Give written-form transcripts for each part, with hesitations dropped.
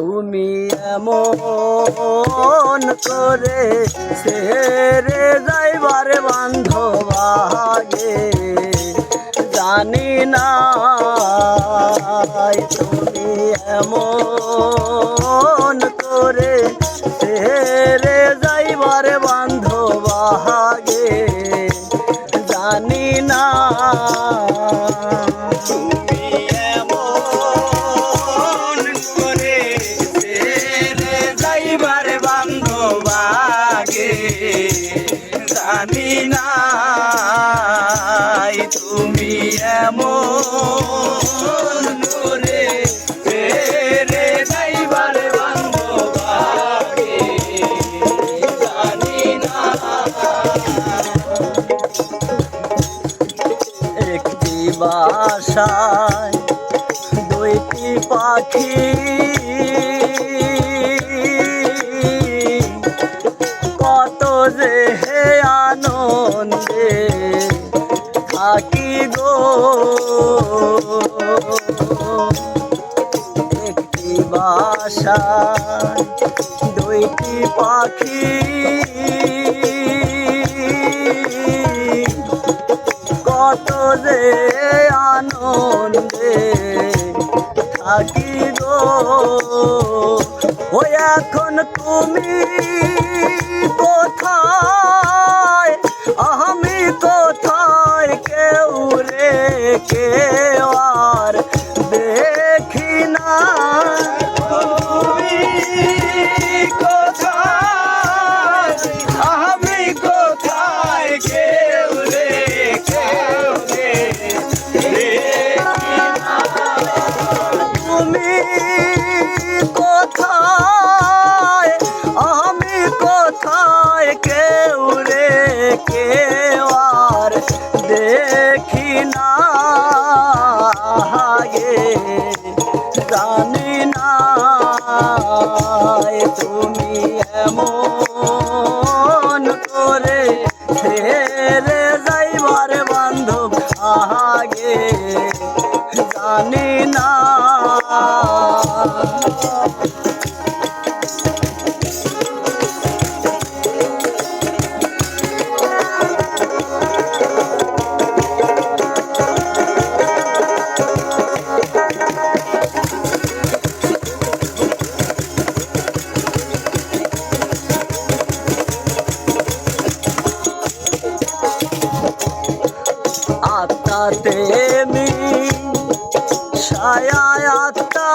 তুমি এমন করে ছেড়ে যাইবার বান্ধব আগে জানি না তুমি এমন করে ছেড়ে যাইবার বান্ধব আগে জানি না জানি না তুমি এমন করে রে যাইবার বান্ধব আগে জানি না। একটি বাসায় দুইটি পাখি কত যে আনন্দে থাকি গো একটি বাসায় দুইটি পাখি কত যে আনন্দে থাকি গো ও এখন তুমি কোথায় আমি কোথায় কেউ রে কেউ আর দেখি না তুমি কোথায় আমি কোথায় কেউ রে তুমি কোথায় আমি কোথায় কেউ রে কেউ আর দেখি না জানি না তুমি এমন করে ছেড়ে যাইবার বান্ধব আগে জানি না। আত্মাতে ছায়া আত্মা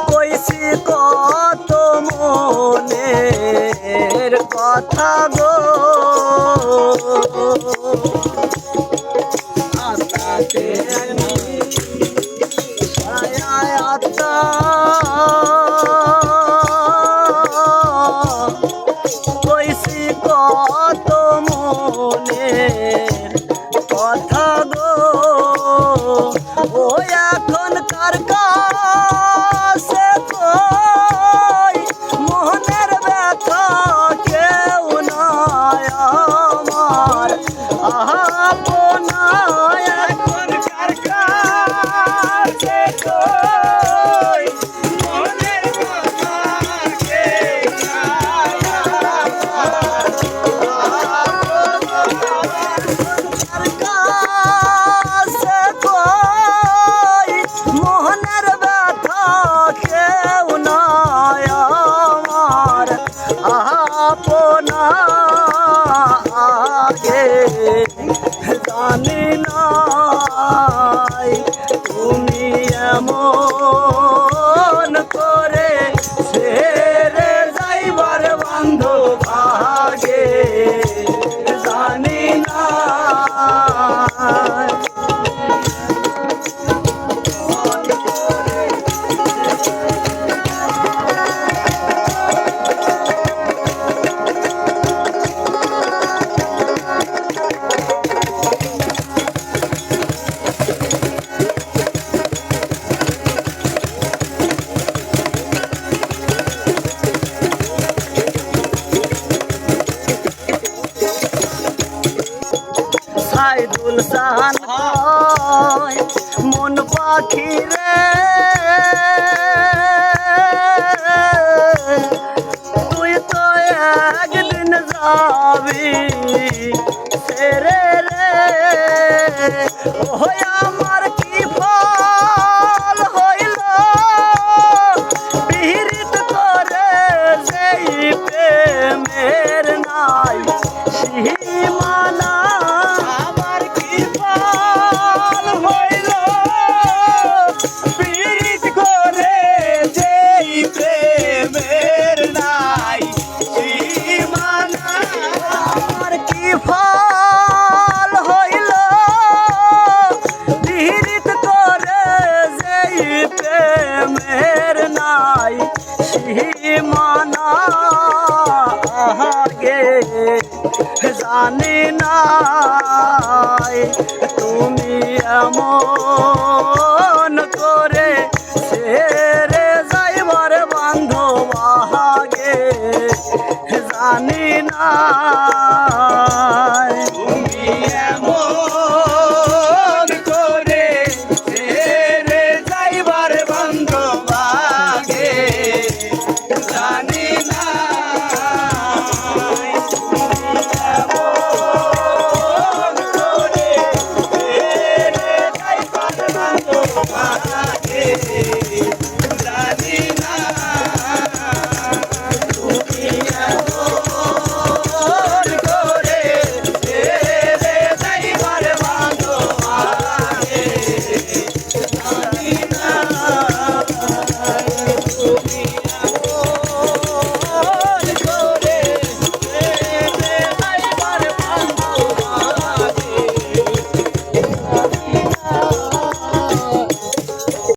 কইছি কত মনের কথা গো আত্মাতে ছায়া আত্মা কইছি কত মনের কথা গো ও এখন কার কাছে কই মনের ব্যথা কেউ নয় আমার আপনা এখন কার কাছে কই মনের কথা কেউ কাছে কই মন পাখি রে তুই তো একদিন যাবি ছেড়ে রে ওই আমার কি ফল হইল পীড়িত করে যেই প্রেমের নাই সীমানা আমার কি ফল হইল পীড়িত করে যেই প্রেমের নাই সীমানা আমার কি ফল হইল পীড়িত করে যেই প্রেমের নাই সীমানা আগে জানি না তুমি এমন